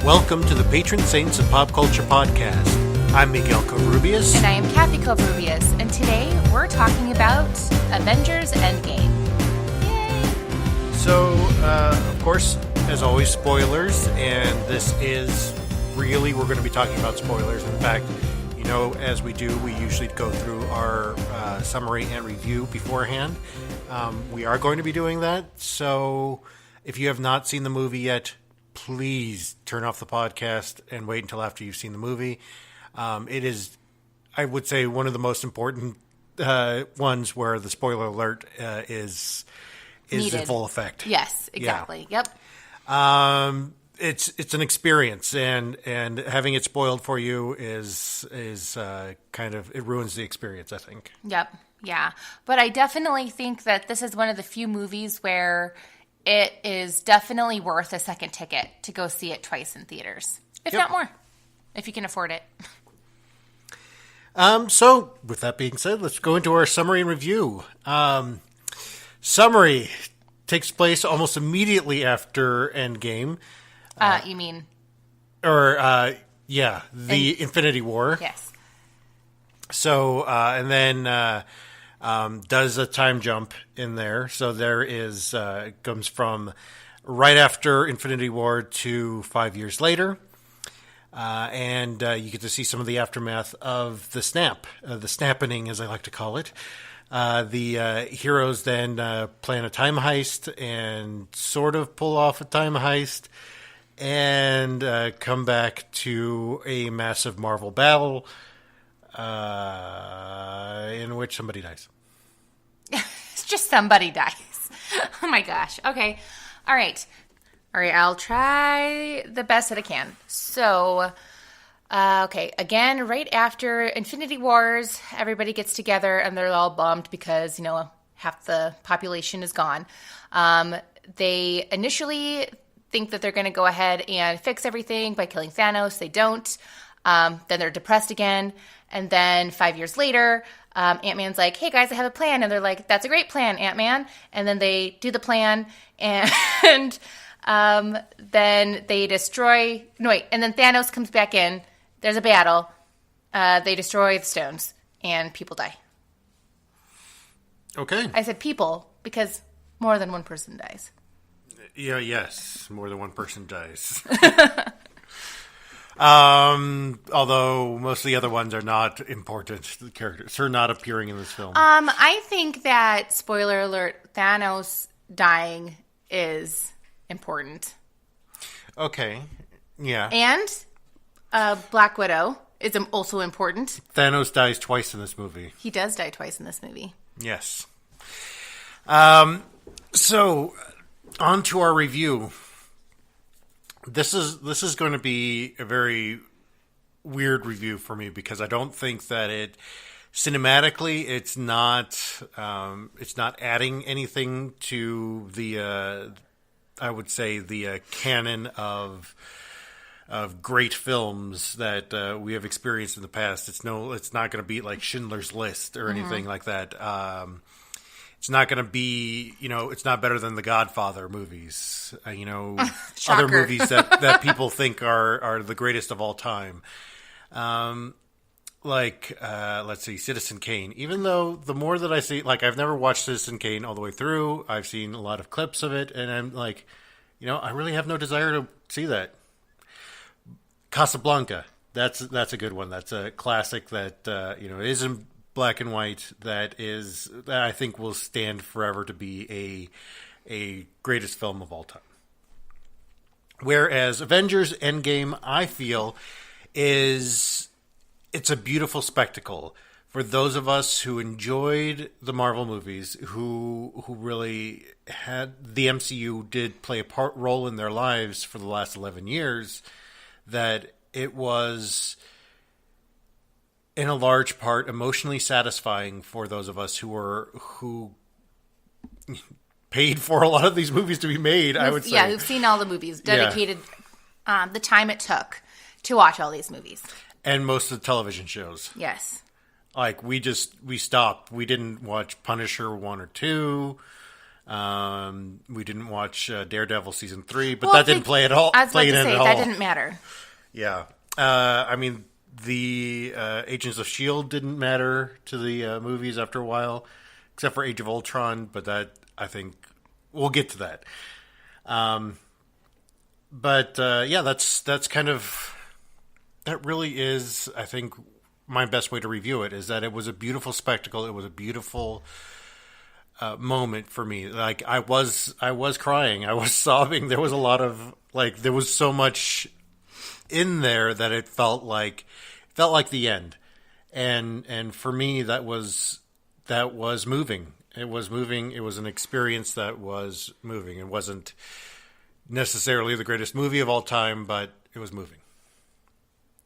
Welcome to the Patron Saints of Pop Culture podcast. I'm Miguel Covarrubias. And I am Kathy Covarrubias. And today we're talking about Avengers Endgame. Yay! So, of course, as always, spoilers. And this is really, we're going to be talking about spoilers. In fact, you know, as we do, we usually go through our summary and review beforehand. We are going to be doing that. So, if you have not seen the movie yet, please turn off the podcast and wait until after you've seen the movie. It is, I would say, one of the most important ones where the spoiler alert is Needed. in full effect. Yes, exactly. Yeah. Yep. It's an experience, and having it spoiled for you is kind of, it ruins the experience, I think. Yep. Yeah. But I definitely think that this is one of the few movies where it is definitely worth a second ticket to go see it twice in theaters. If not more. If you can afford it. So, with that being said, let's go into our summary and review. Summary takes place almost immediately after Endgame. You mean? Or, the Infinity War. Yes. So, and then does a time jump in there. So there is, comes from right after Infinity War to 5 years later. And you get to see some of the aftermath of the snap, the snapping, as I like to call it. The heroes then plan a time heist and sort of pull off a time heist and come back to a massive Marvel battle in which somebody dies. It's just somebody dies. Oh my gosh. Okay. All right. I'll try the best that I can. So, okay. Again, right after Infinity Wars, everybody gets together and they're all bummed because, half the population is gone. They initially think that they're going to go ahead and fix everything by killing Thanos. They don't. Then they're depressed again. And then 5 years later, Ant-Man's like, hey guys, I have a plan. And they're like, that's a great plan, Ant-Man. And then they do the plan and then they destroy, and then Thanos comes back in. There's a battle. They destroy the stones and people die. Okay. I said people because more than one person dies. Yeah, yes. More than one person dies. Although most of the other ones are not important. The characters are not appearing in this film. I think that, spoiler alert, Thanos dying is important. Okay. Yeah. And Black Widow is also important. Thanos dies twice in this movie. He does die twice in this movie. Yes. So, on to our review. This is going to be a very weird review for me because I don't think that it cinematically it's not adding anything to the I would say the canon of great films that we have experienced in the past. It's not going to be like Schindler's List or anything like that. It's not going to be, it's not better than the Godfather movies, other movies that people think are the greatest of all time. Let's see, Citizen Kane. Even though the more that I see, I've never watched Citizen Kane all the way through. I've seen a lot of clips of it, and I'm like, I really have no desire to see that. Casablanca. That's a good one. That's a classic that, isn't black and white, that I think will stand forever to be a greatest film of all time. Whereas Avengers Endgame, I feel, it's a beautiful spectacle for those of us who enjoyed the Marvel movies, who really had the MCU did play a role in their lives for the last 11 years, that it was in a large part emotionally satisfying for those of us who paid for a lot of these movies to be made, I would say. Yeah, who've seen all the movies, dedicated the time it took to watch all these movies. And most of the television shows. Yes. We stopped. We didn't watch Punisher 1 or 2. We didn't watch Daredevil season 3, but Well, that didn't play at all. I was about Play to in say at all. that didn't matter. Yeah. I mean, the Agents of S.H.I.E.L.D. didn't matter to the movies after a while, except for Age of Ultron, but that, I think, we'll get to that. But yeah, that's kind of, that really is, I think, my best way to review it, is that it was a beautiful spectacle. It was a beautiful moment for me. Like, I was crying. I was sobbing. There was a lot of, like, there was so much in there that it felt like the end. And for me, that was moving. It was moving. It was an experience that was moving. It wasn't necessarily the greatest movie of all time, but it was moving.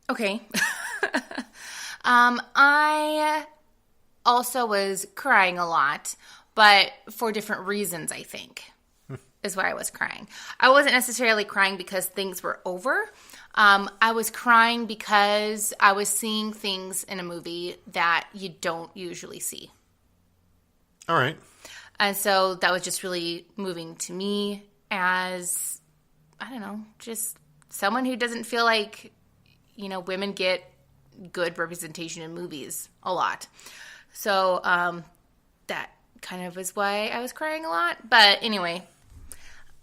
Okay. I also was crying a lot, but for different reasons, I think, is why I was crying. I wasn't necessarily crying because things were over. I was crying because I was seeing things in a movie that you don't usually see. All right. And so that was just really moving to me as, I don't know, just someone who doesn't feel like, women get good representation in movies a lot. So that kind of is why I was crying a lot. But anyway,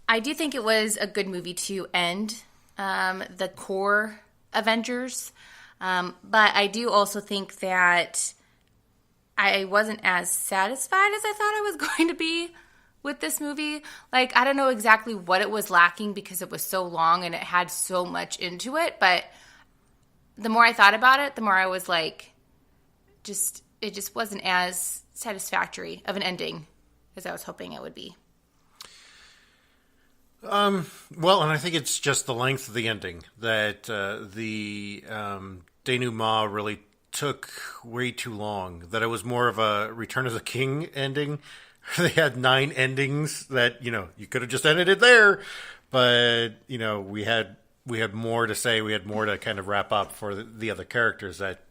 I do think it was a good movie to end the core Avengers. But I do also think that I wasn't as satisfied as I thought I was going to be with this movie. Like, I don't know exactly what it was lacking because it was so long and it had so much into it. But the more I thought about it, the more I was like, it just wasn't as satisfactory of an ending as I was hoping it would be. Well, and I think it's just the length of the ending that the denouement really took way too long. That it was more of a Return of the King ending. They had 9 endings that, you could have just ended it there, but we had more to say. We had more to kind of wrap up for the other characters that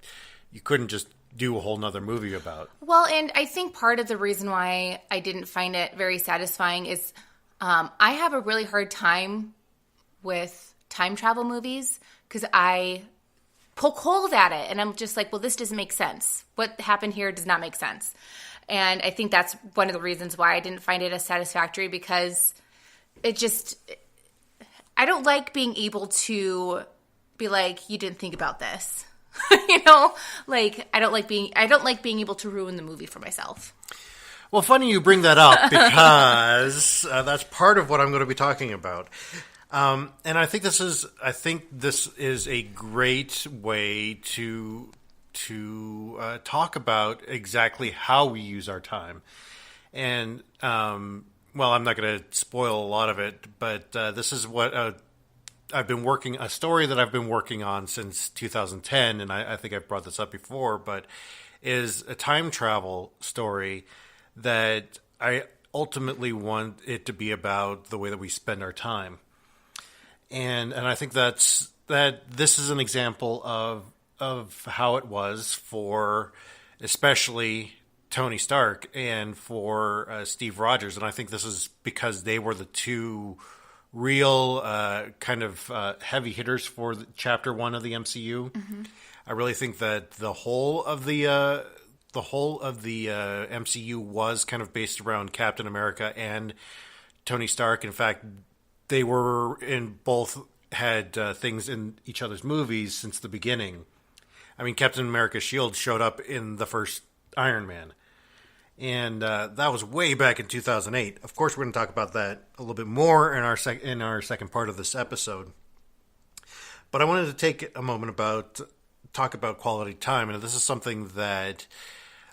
you couldn't just do a whole nother movie about. Well, and I think part of the reason why I didn't find it very satisfying is I have a really hard time with time travel movies because I poke holes at it and I'm just like, well, this doesn't make sense. What happened here does not make sense. And I think that's one of the reasons why I didn't find it as satisfactory, because I don't like being able to be like, you didn't think about this. Like, I don't like being able to ruin the movie for myself. Well, funny you bring that up because that's part of what I'm going to be talking about. And I think this is a great way to talk about exactly how we use our time. And well, I'm not going to spoil a lot of it, but this is what a story that I've been working on since 2010, and I think I've brought this up before, but is a time travel story that I ultimately want it to be about the way that we spend our time. And I think that this is an example of how it was for especially Tony Stark and for Steve Rogers. And I think this is because they were the two real kind of heavy hitters for Chapter 1 of the MCU. Mm-hmm. I really think that the whole of the MCU was kind of based around Captain America and Tony Stark. In fact, they were in both had things in each other's movies since the beginning. I mean, Captain America's shield showed up in the first Iron Man. And that was way back in 2008. Of course, we're going to talk about that a little bit more in our second part of this episode. But I wanted to take a moment talk about quality time. And this is something that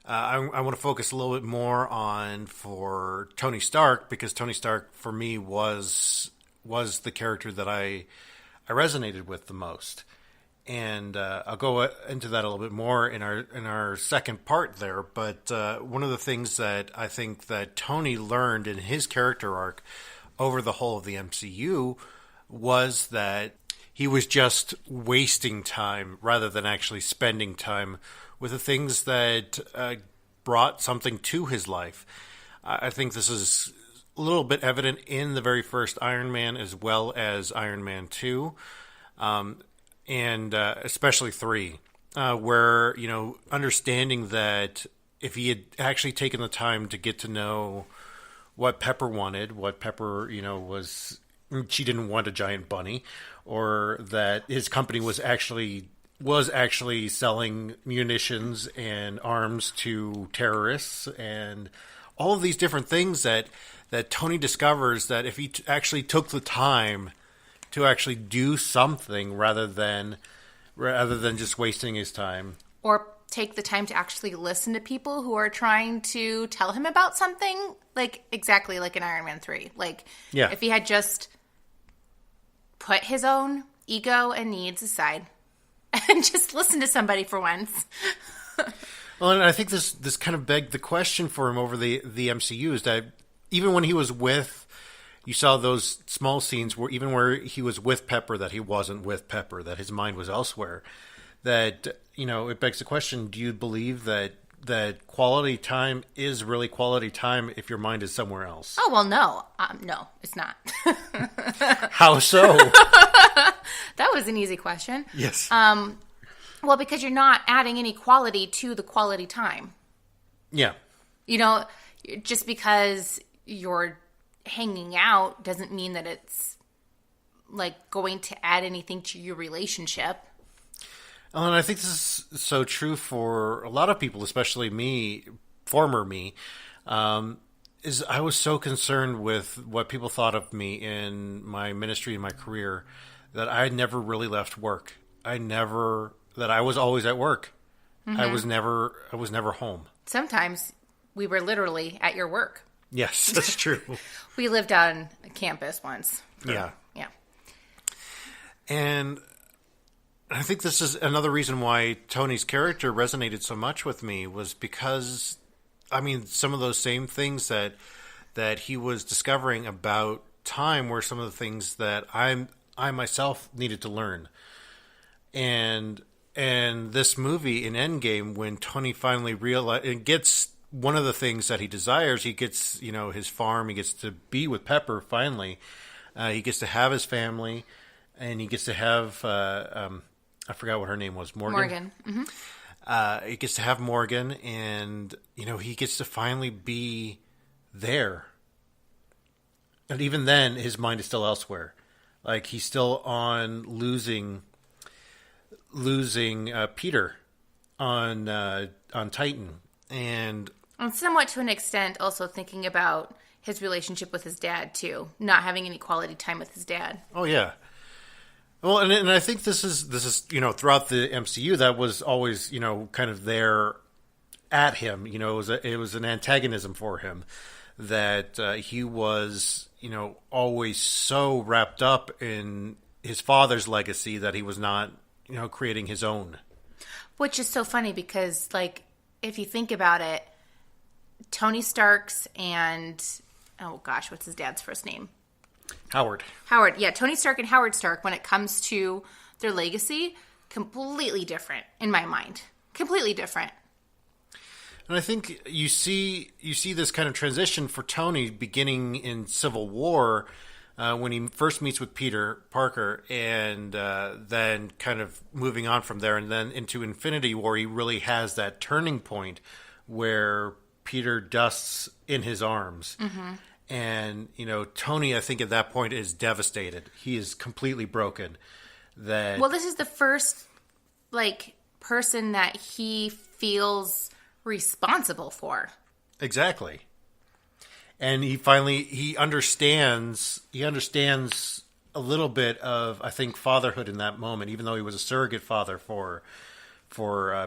I want to focus a little bit more on for Tony Stark, because Tony Stark, for me, was the character that I resonated with the most. And I'll go into that a little bit more in our second part there. But one of the things that I think that Tony learned in his character arc over the whole of the MCU was that he was just wasting time rather than actually spending time with the things that brought something to his life. I think this is a little bit evident in the very first Iron Man as well as Iron Man 2, and especially 3, where, understanding that if he had actually taken the time to get to know what Pepper wanted, what Pepper, was, she didn't want a giant bunny, or that his company was actually selling munitions and arms to terrorists, and all of these different things that Tony discovers, that if he actually took the time to actually do something rather than just wasting his time, or take the time to actually listen to people who are trying to tell him about something, like exactly like in Iron Man 3. Like, yeah. If he had just put his own ego and needs aside and just listen to somebody for once. Well, and I think this kind of begged the question for him over the MCU, is that even when he was with, you saw those small scenes where even where he was with Pepper, that he wasn't with Pepper, that his mind was elsewhere, that, it begs the question, do you believe that quality time is really quality time if your mind is somewhere else? Oh, well, no. No, it's not. How so? That was an easy question. Yes. Well, because you're not adding any quality to the quality time. Yeah. Just because you're hanging out doesn't mean that it's like going to add anything to your relationship. And I think this is so true for a lot of people, especially me, former me, is I was so concerned with what people thought of me in my ministry and my career that I never really left work. That I was always at work. Mm-hmm. I was never home. Sometimes we were literally at your work. Yes, that's true. We lived on a campus once. Yeah. Yeah. And I think this is another reason why Tony's character resonated so much with me, was because, some of those same things that he was discovering about time were some of the things that I myself needed to learn. And this movie in Endgame, when Tony finally gets one of the things that he desires, he gets, his farm, he gets to be with Pepper finally. He gets to have his family, and he gets to have, I forgot what her name was, Morgan. Mm-hmm. He gets to have Morgan, and, he gets to finally be there. And even then, his mind is still elsewhere. Like, he's still on losing Peter on Titan, and somewhat to an extent also thinking about his relationship with his dad too, not having any quality time with his dad. Oh yeah. Well, and I think this is throughout the MCU that was always kind of there at him. It was an antagonism for him, that he was always so wrapped up in his father's legacy that he was not creating his own. Which is so funny because, like, if you think about it, Tony Stark's and, oh gosh, what's his dad's first name? Howard. Yeah, Tony Stark and Howard Stark, when it comes to their legacy, completely different in my mind. Completely different. And I think you see this kind of transition for Tony beginning in Civil War, when he first meets with Peter Parker, and then kind of moving on from there, and then into Infinity War, he really has that turning point where Peter dusts in his arms. Mm-hmm. And, Tony, I think at that point is devastated. He is completely broken. Well, this is the first, person that he feels responsible for. Exactly. And he understands a little bit of, I think, fatherhood in that moment, even though he was a surrogate father for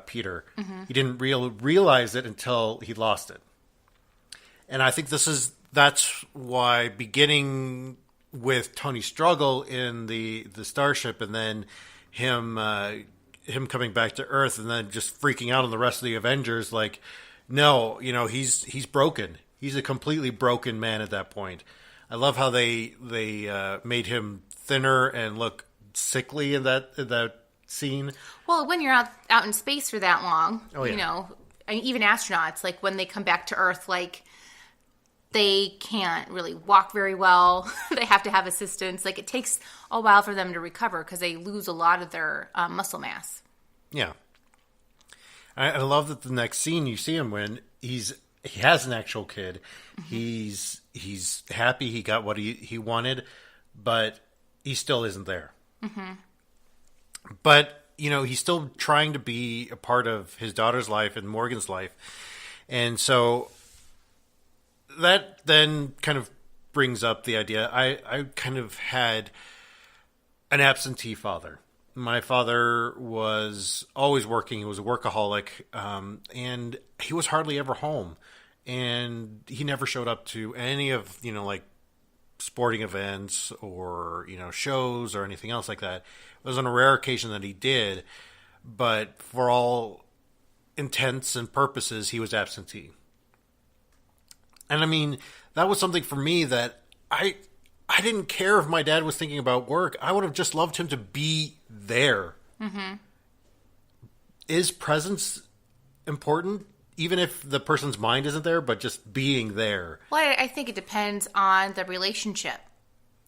Peter. Mm-hmm. He didn't realize it until he lost it. And I think that's why, beginning with Tony's struggle in the starship, and then him coming back to Earth, and then just freaking out on the rest of the Avengers, no, he's broken. He's a completely broken man at that point. I love how they made him thinner and look sickly in that scene. Well, when you're out in space for that long, oh, yeah. Even astronauts, when they come back to Earth, they can't really walk very well. They have to have assistance. Like, it takes a while for them to recover because they lose a lot of their muscle mass. Yeah. I love that the next scene you see him when he has an actual kid. He's happy he got what he wanted, but he still isn't there. But, he's still trying to be a part of his daughter's life and Morgan's life. And so that then kind of brings up the idea. I kind of had an absentee father. My father was always working. He was a workaholic, and he was hardly ever home. And he never showed up to any of, like sporting events or, shows or anything else like that. It was on a rare occasion that he did, but for all intents and purposes, he was absentee. And I mean, that was something for me that I didn't care if my dad was thinking about work. I would have just loved him to be there. Is presence important? Even if the person's mind isn't there, but just being there. Well, I think it depends on the relationship.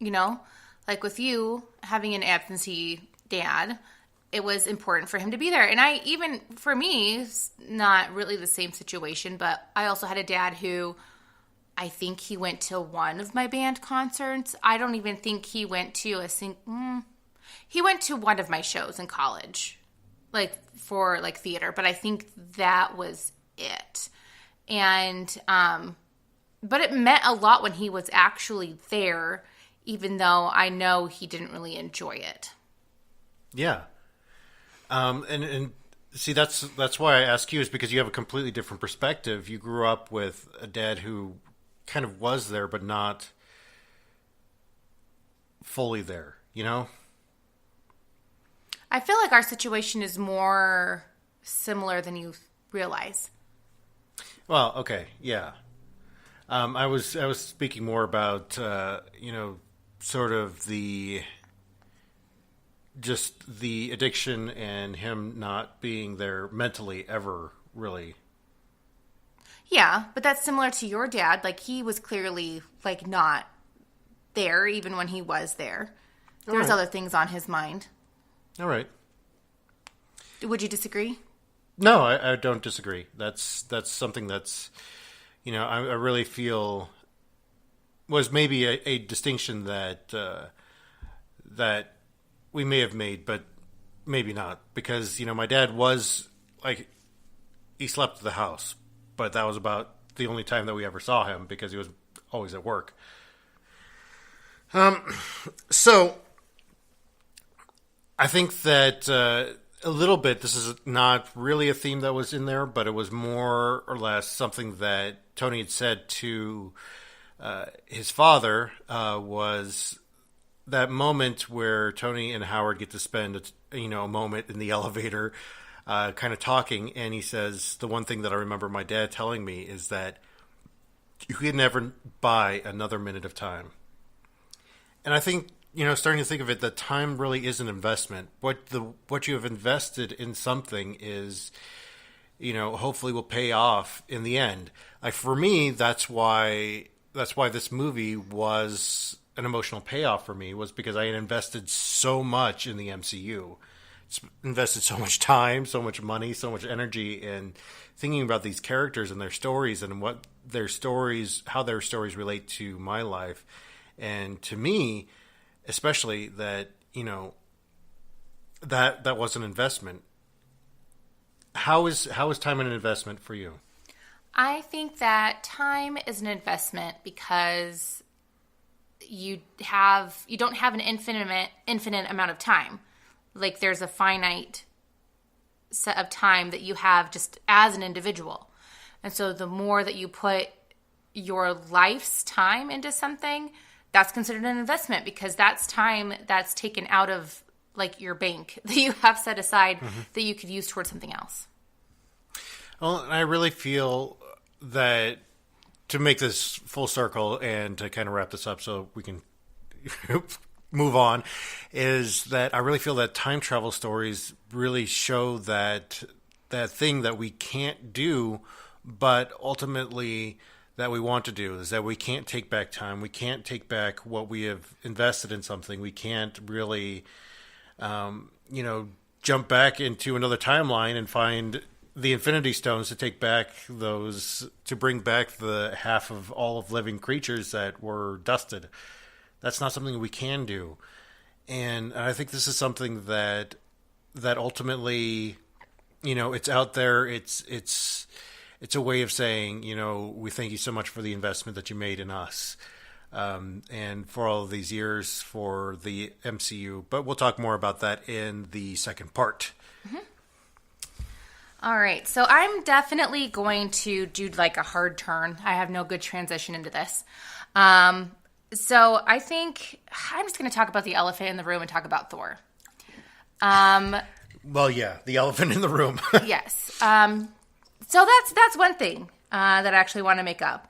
Like with you having an absentee dad, it was important for him to be there. And for me, it's not really the same situation, but I also had a dad who, I think he went to one of my band concerts. I don't even think he went to he went to one of my shows in college, like for like theater, but I think that was it. And but it meant a lot when he was actually there, even though I know he didn't really enjoy it. Yeah. And see, that's why I ask you, is because you have a completely different perspective. You grew up with a dad who kind of was there, but not fully there, I feel like our situation is more similar than you realize. Well, okay, yeah. I was speaking more about sort of the addiction and him not being there mentally ever, really. Yeah, but that's similar to your dad. Like, he was clearly like not there even when he was there. There was other things on his mind. All right. Would you disagree? No, I don't disagree. That's something that's, I really feel was maybe a distinction that that we may have made, but maybe not, because my dad was like, he slept at the house, but that was about the only time that we ever saw him because he was always at work. So I think that a little bit, this is not really a theme that was in there, but it was more or less something that Tony had said to his father, was that moment where Tony and Howard get to spend a moment in the elevator kind of talking, and he says, the one thing that I remember my dad telling me is that you could never buy another minute of time. And I think, starting to think of it, that time really is an investment. What you have invested in something is, hopefully will pay off in the end. Like, for me, that's why this movie was an emotional payoff for me, was because I had invested so much in the MCU. Invested so much time, so much money, so much energy in thinking about these characters and their stories and how their stories relate to my life. And to me, especially, that, that was an investment. How is time an investment for you? I think that time is an investment because you don't have an infinite amount of time. Like, there's a finite set of time that you have just as an individual. And so the more that you put your life's time into something, that's considered an investment, because that's time that's taken out of like your bank that you have set aside that you could use towards something else. Well, I really feel that, to make this full circle and to kind of wrap this up so we can move on, is that I really feel that time travel stories really show that thing that we can't do, but ultimately that we want to do is that we can't take back time. We can't take back what we have invested in something. We can't really, jump back into another timeline and find the Infinity Stones to take back to bring back the half of all of living creatures that were dusted. That's not something we can do. And I think this is something that ultimately, it's out there. It's a way of saying, we thank you so much for the investment that you made in us, and for all of these years for the MCU. But we'll talk more about that in the second part. Mm-hmm. All right, so I'm definitely going to do like a hard turn. I have no good transition into this. So I think I'm just going to talk about the elephant in the room and talk about Thor. Well, yeah, the elephant in the room. Yes. So that's one thing that I actually want to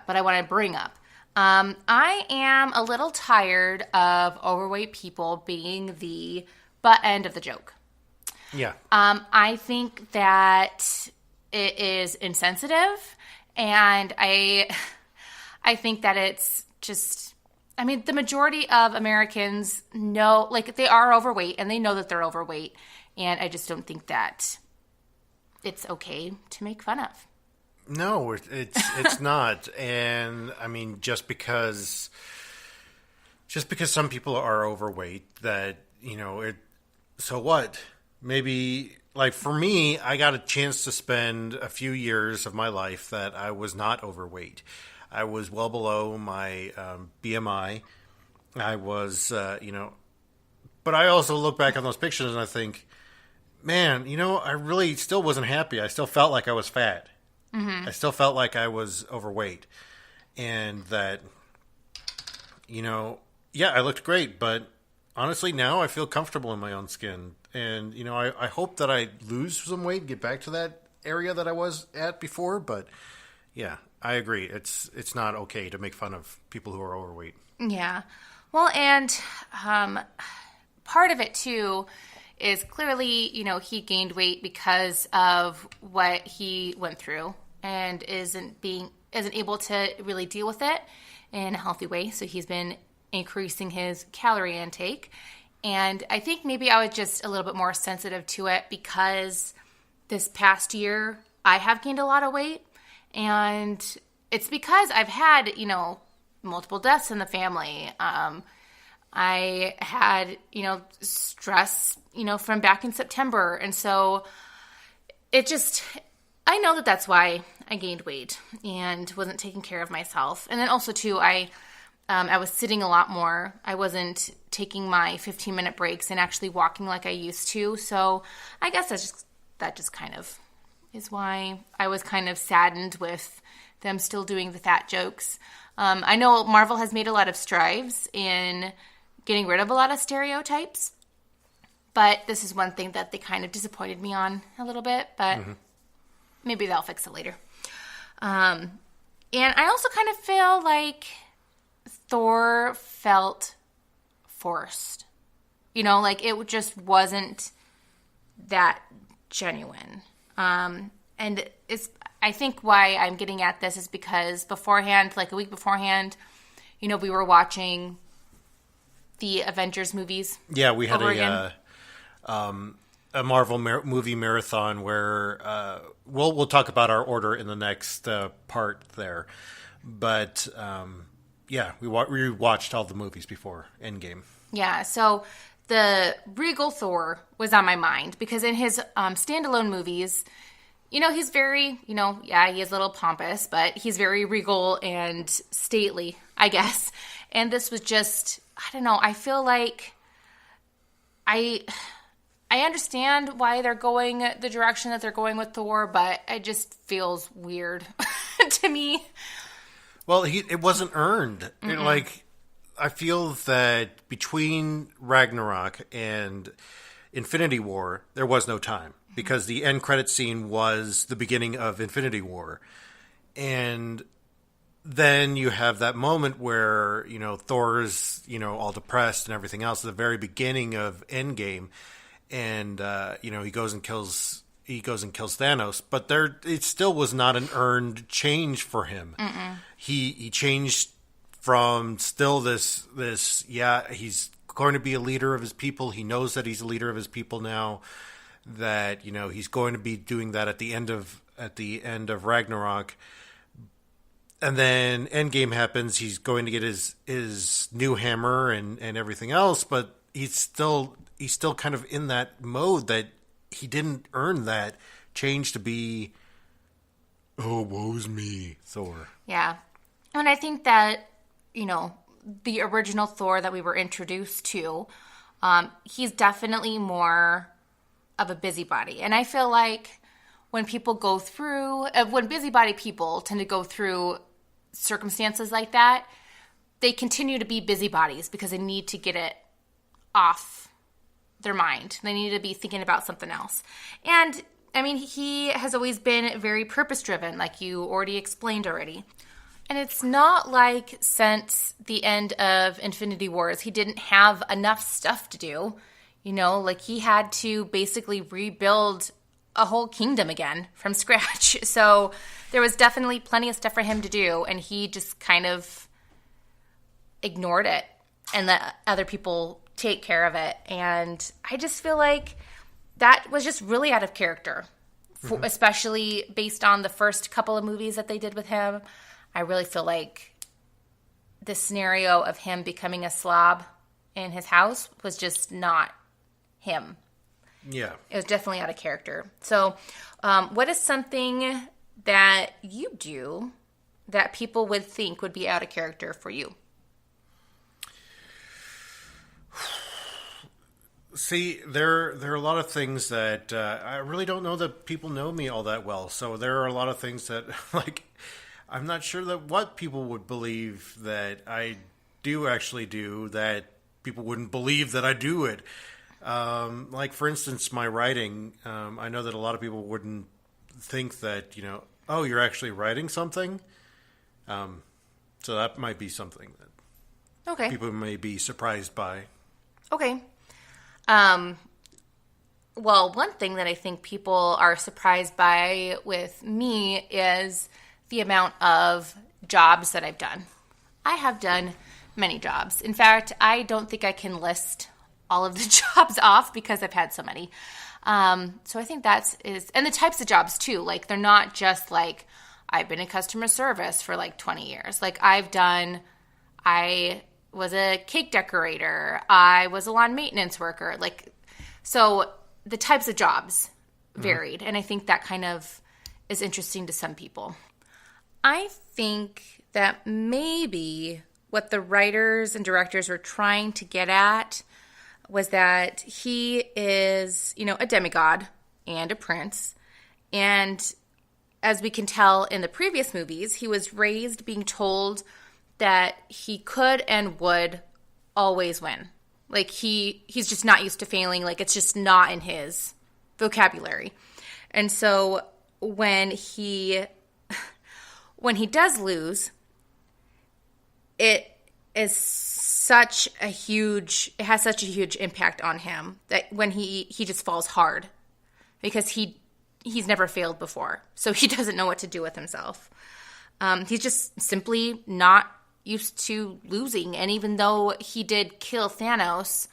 but I want to bring up. I am a little tired of overweight people being the butt end of the joke. Yeah. I think that it is insensitive, and I think that it's just, the majority of Americans know, like, they are overweight, and they know that they're overweight, and I just don't think that it's okay to make fun of. No, it's not. And just because some people are overweight, that, so what? Maybe, like, for me, I got a chance to spend a few years of my life that I was not overweight. I was well below my BMI. I was, but I also look back on those pictures and I think, man, I really still wasn't happy. I still felt like I was fat. Mm-hmm. I still felt like I was overweight. And that, I looked great, but honestly, now I feel comfortable in my own skin. And, I hope that I lose some weight, get back to that area that I was at before. But, yeah, I agree. It's not okay to make fun of people who are overweight. Yeah. Well, and part of it, too, is clearly, he gained weight because of what he went through and isn't able to really deal with it in a healthy way. So he's been increasing his calorie intake. And I think maybe I was just a little bit more sensitive to it because this past year I have gained a lot of weight. And it's because I've had, multiple deaths in the family. I had, stress, from back in September. And so I know that that's why I gained weight and wasn't taking care of myself. And then also, too, I was sitting a lot more. I wasn't taking my 15-minute breaks and actually walking like I used to. So I guess that just kind of is why I was kind of saddened with them still doing the fat jokes. I know Marvel has made a lot of strides in getting rid of a lot of stereotypes, but this is one thing that they kind of disappointed me on a little bit, but maybe they'll fix it later. And I also kind of feel like Thor felt forced. Like it just wasn't that genuine. And I think why I'm getting at this is because beforehand, like a week beforehand, we were watching the Avengers movies. Yeah, we had a Marvel movie marathon where we'll talk about our order in the next part there. But we watched all the movies before Endgame. Yeah, so the Regal Thor was on my mind because in his standalone movies, he's very, he is a little pompous, but he's very regal and stately, I guess. And this was just, I don't know, I feel like I understand why they're going the direction that they're going with Thor, but it just feels weird to me. Well, it wasn't earned. I feel that between Ragnarok and Infinity War, there was no time because the end credit scene was the beginning of Infinity War. And then you have that moment where, Thor's, all depressed and everything else at the very beginning of Endgame. And, he goes and kills he goes and kills Thanos, but there it still was not an earned change for him. He changed from still this he's going to be a leader of his people. He knows that he's a leader of his people now, that he's going to be doing that at the end of Ragnarok. And then Endgame happens. He's going to get his new hammer and everything else, but he's still kind of in that mode that he didn't earn that change to be, oh, woe's me, Thor. Yeah. And I think that, the original Thor that we were introduced to, he's definitely more of a busybody. And I feel like when busybody people tend to go through circumstances like that, they continue to be busybodies because they need to get it off their mind. They need to be thinking about something else. And I mean, he has always been very purpose driven, like you already explained already. And it's not like since the end of Infinity Wars, he didn't have enough stuff to do. Like he had to basically rebuild a whole kingdom again from scratch. So there was definitely plenty of stuff for him to do, and he just kind of ignored it and let other people take care of it. And I just feel like that was just really out of character, especially based on the first couple of movies that they did with him. I really feel like the scenario of him becoming a slob in his house was just not him. Yeah. It was definitely out of character. So what is something that you do that people would think would be out of character for you? See, there are a lot of things that I really don't know that people know me all that well. So there are a lot of things that, like, I'm not sure that what people would believe that I do actually do, that people wouldn't believe that I do it. Like, for instance, my writing, I know that a lot of people wouldn't think that, oh, you're actually writing something. So that might be something that people may be surprised by. Okay. Well, one thing that I think people are surprised by with me is the amount of jobs that I've done. I have done many jobs. In fact, I don't think I can list all of the jobs off because I've had so many. So I think and the types of jobs too. Like, they're not just like, I've been in customer service for like 20 years. Like, I was a cake decorator. I was a lawn maintenance worker. Like, so the types of jobs varied. And I think that kind of is interesting to some people. I think that maybe what the writers and directors were trying to get at was that he is, a demigod and a prince. And as we can tell in the previous movies, he was raised being told that he could and would always win. Like, he's just not used to failing. Like, it's just not in his vocabulary. And so when he does lose, it has such a huge impact on him that when he just falls hard because he's never failed before. So he doesn't know what to do with himself. He's just simply not used to losing. And even though he did kill Thanos,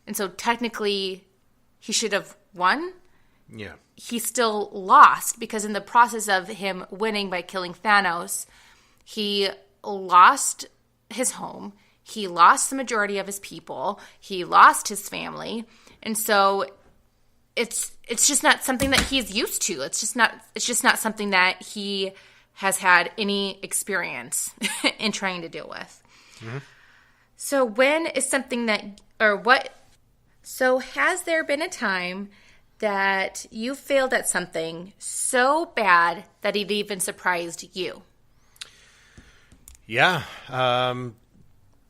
and so technically he should have won, yeah, he still lost because in the process of him winning by killing Thanos, he lost his home. He lost the majority of his people. He lost his family. And so it's just not something that he's used to. It's just not something that he has had any experience in trying to deal with. Mm-hmm. So has there been a time that you failed at something so bad that it even surprised you? Yeah.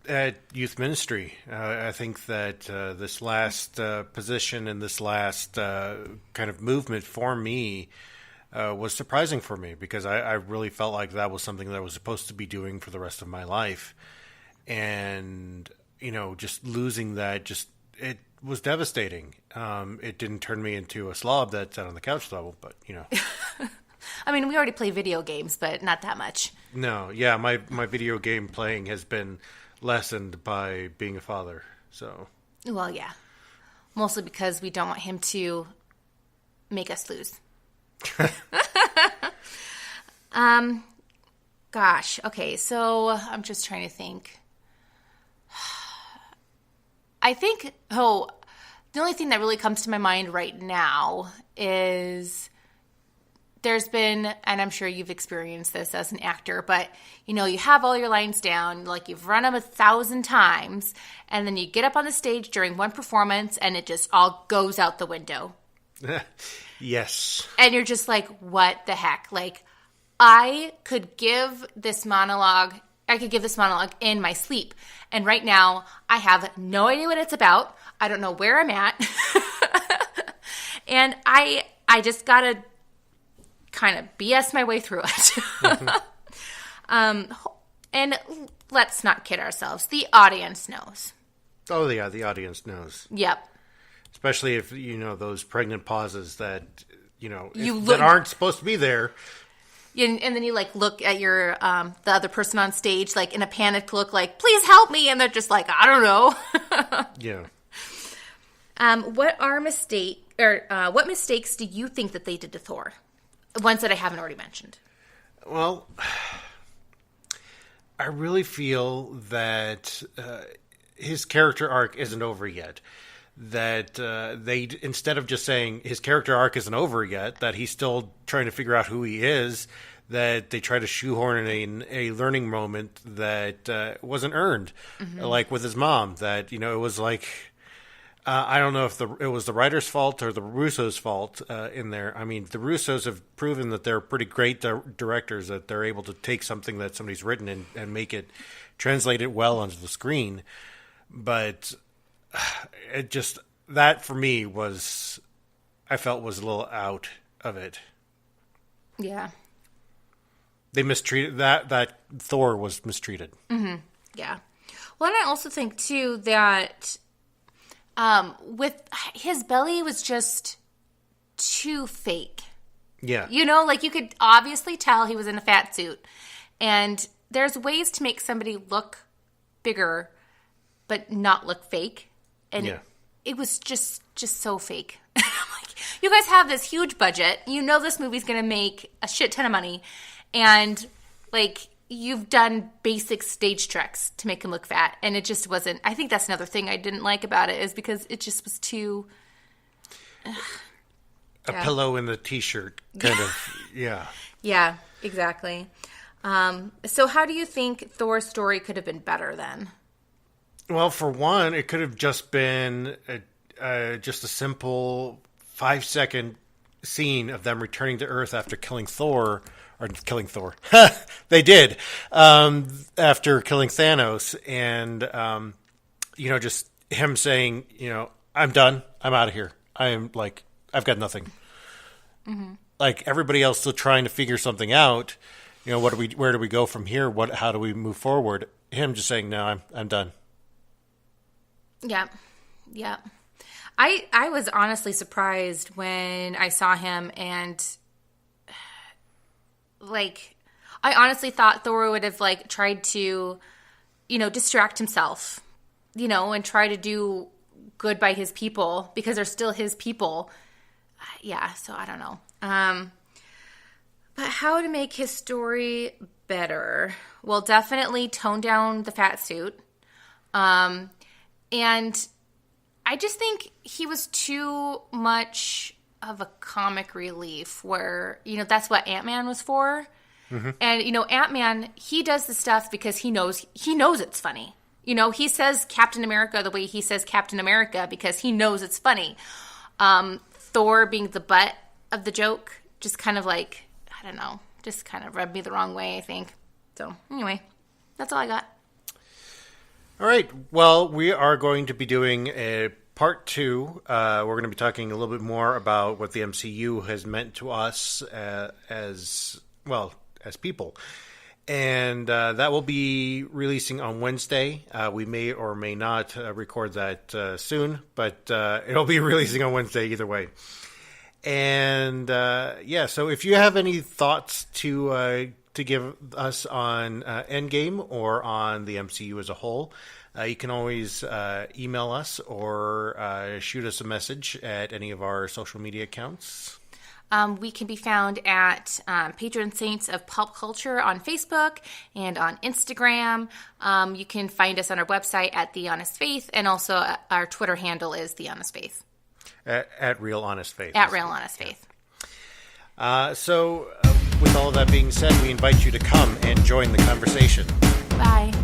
At youth ministry, I think that this last position and this last kind of movement for me was surprising for me because I really felt like that was something that I was supposed to be doing for the rest of my life. And, just losing that, was devastating. It didn't turn me into a slob that sat on the couch level, but I mean, we already play video games, but not that much. No, yeah, my video game playing has been lessened by being a father. So, Well, yeah. Mostly because we don't want him to make us lose. Gosh. Okay, so I'm just trying to think. I think, the only thing that really comes to my mind right now is there's been, and I'm sure you've experienced this as an actor, but you have all your lines down, like you've run them 1,000 times, and then you get up on the stage during one performance and it just all goes out the window. yes. And you're just like, what the heck? Like, I could give this monologue in my sleep. And right now, I have no idea what it's about. I don't know where I'm at. And I just got to kind of BS my way through it. And let's not kid ourselves. The audience knows. Oh, yeah, the audience knows. Yep. Especially if, those pregnant pauses that, that aren't supposed to be there. And then you look at your the other person on stage in a panicked look, please help me, and they're just like, I don't know. Yeah. What mistakes do you think that they did to Thor? Ones that I haven't already mentioned. Well, I really feel that his character arc isn't over yet. That they, instead of just saying his character arc isn't over yet, that he's still trying to figure out who he is, that they try to shoehorn in a learning moment that wasn't earned, like with his mom. That it was I don't know if it was the writer's fault or the Russos' fault in there. I mean, the Russos have proven that they're pretty great directors, that they're able to take something that somebody's written and make it, translate it well onto the screen. But it just, that for me I felt was a little out of it. Yeah. They mistreated, that Thor was mistreated. Mm-hmm. Yeah. Well, and I also think, too, that with his belly was just too fake. Yeah. You could obviously tell he was in a fat suit. And there's ways to make somebody look bigger, but not look fake. And it was just so fake. I'm like, you guys have this huge budget. This movie's going to make a shit ton of money. And, you've done basic stage tricks to make him look fat. And it just wasn't. I think that's another thing I didn't like about it, is because it just was too... a pillow in the T-shirt, kind of, yeah. Yeah, exactly. So how do you think Thor's story could have been better then? Well, for one, it could have just been just a simple 5-second scene of them returning to Earth after killing Thor. They did. After killing Thanos. And, just him saying, I'm done. I'm out of here. I've got nothing. Mm-hmm. Everybody else still trying to figure something out. Where do we go from here? How do we move forward? Him just saying, no, I'm done. Yeah. Yeah. I was honestly surprised when I saw him, and I honestly thought Thor would have tried to, distract himself, and try to do good by his people, because they're still his people. Yeah. So I don't know. But how to make his story better? Well, definitely tone down the fat suit. And I just think he was too much of a comic relief, where, that's what Ant-Man was for. Mm-hmm. And, Ant-Man, he does the stuff because he knows it's funny. He says Captain America the way he says Captain America because he knows it's funny. Thor being the butt of the joke just kind of I don't know, just kind of rubbed me the wrong way, I think. So anyway, that's all I got. All right. Well, we are going to be doing a part 2. We're going to be talking a little bit more about what the MCU has meant to us as people. And that will be releasing on Wednesday. We may or may not record that soon, but it'll be releasing on Wednesday either way. And so if you have any thoughts to give us on Endgame or on the MCU as a whole, you can always email us or shoot us a message at any of our social media accounts. We can be found at Patron Saints of Pulp Culture on Facebook and on Instagram. You can find us on our website at The Honest Faith, and also our Twitter handle is The Honest Faith. At Real Honest Faith. At Real Honest Faith. So with all that being said, we invite you to come and join the conversation. Bye.